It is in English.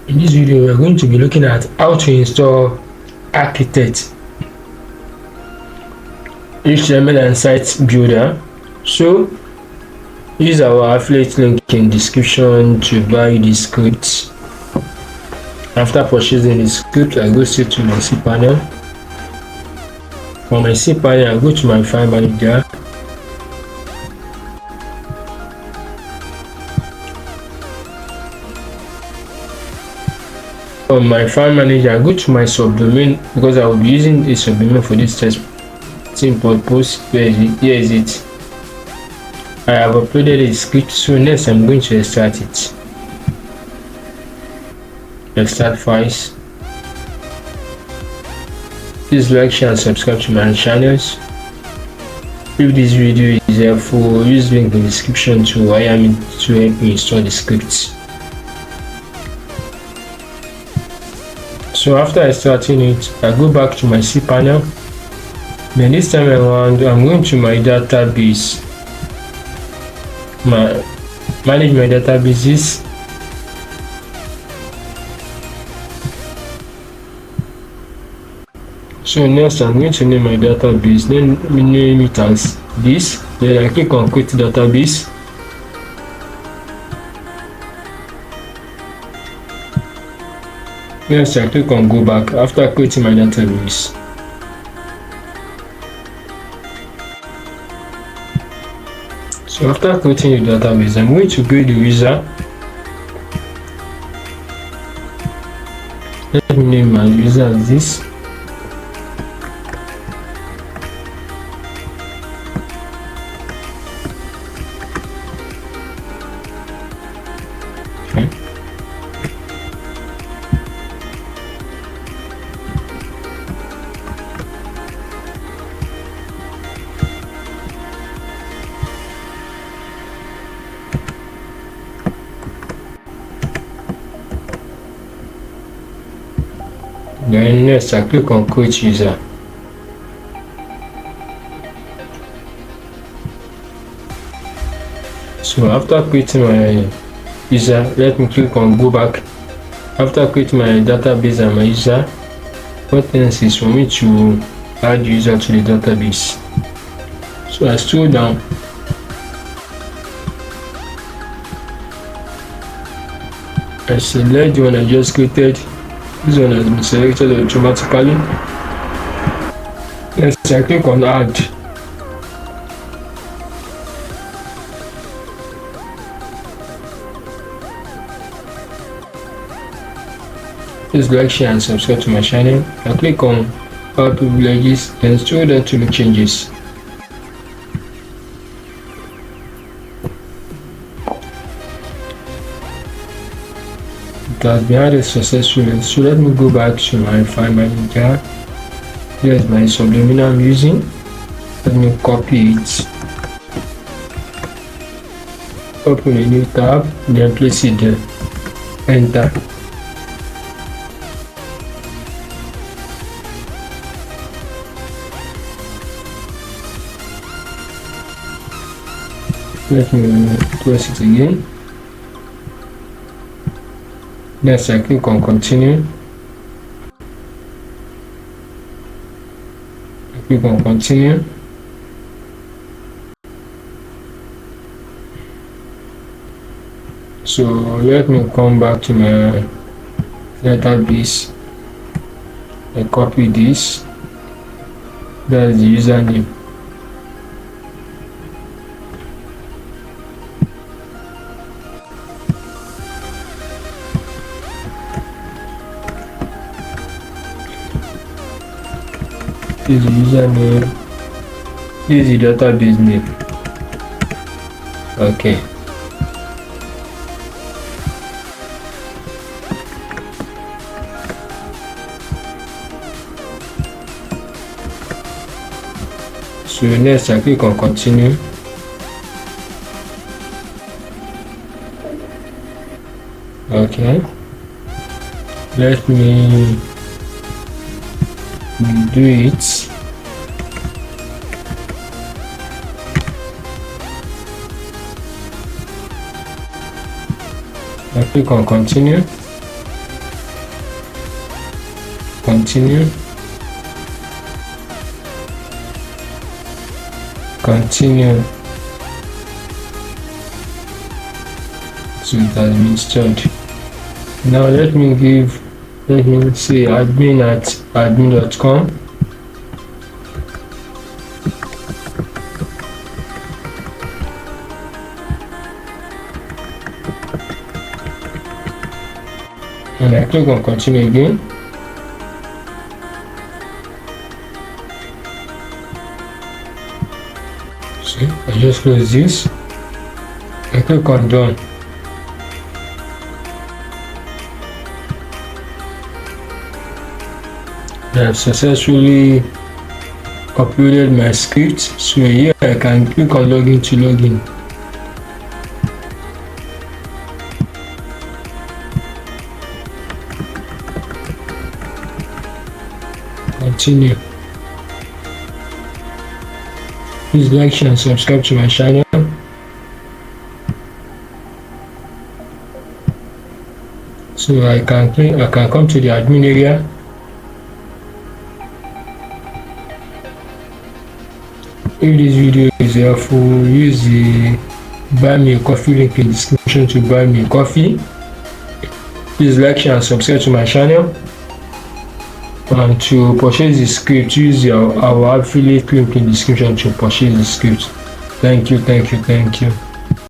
In this video, we are going to be looking at how to install Architect HTML and site builder. So use our affiliate link in description to buy the script. After purchasing the script, I go straight to my cPanel. From my cPanel, I go to my file manager. From my file manager, I go to my subdomain because I will be using a subdomain for this testing purpose. Here is it. I have uploaded a script, so next I'm going to extract it. Extract files. Please like, share and subscribe to my channels. If this video is helpful, use link in the description to hire me to help me install the scripts. So after extracting it, I go back to my cPanel. Then this time around, I'm going to my database. Manage my databases. So next, I'm going to name my database. Then we name it as this. Then I click on create database. Next, I click on go back after creating my database. So after creating the database, I'm going to create the user. Let me name my user as this. Okay. Then next, I click on create user. So after creating my user, let me click on go back. After creating my database and my user, what else is for me to add user to the database. So I scroll down. I select the one I just created. This one has been selected automatically. Next, I click on add. Please like, share and subscribe to my channel. I click on all privileges and scroll down to make changes. It has been added successfully. So let me go back to my file manager. Here's my subdomain I'm using. Let me copy it. Open a new tab, then place it there. Enter. Let me press it again. Next, I click on continue. I click on continue. So let me come back to my database. I copy this. That's the username. This is the username. This is the database name. Okay. So next, I click on continue. Okay. Let me do it. I click on continue. continue, continue. So it has been stored. Now let me say admin at admin.com. And I click on continue again. See, I just close this. I click on done. I have successfully uploaded my script. So here I can click on login to login. Continue. Please like, share and subscribe to my channel. So I can come to the admin area. If this video is helpful, use the buy me a coffee link in the description to buy me a coffee. Please like, share and subscribe to my channel. And to purchase the script, use our affiliate link in the description to purchase the script. Thank you.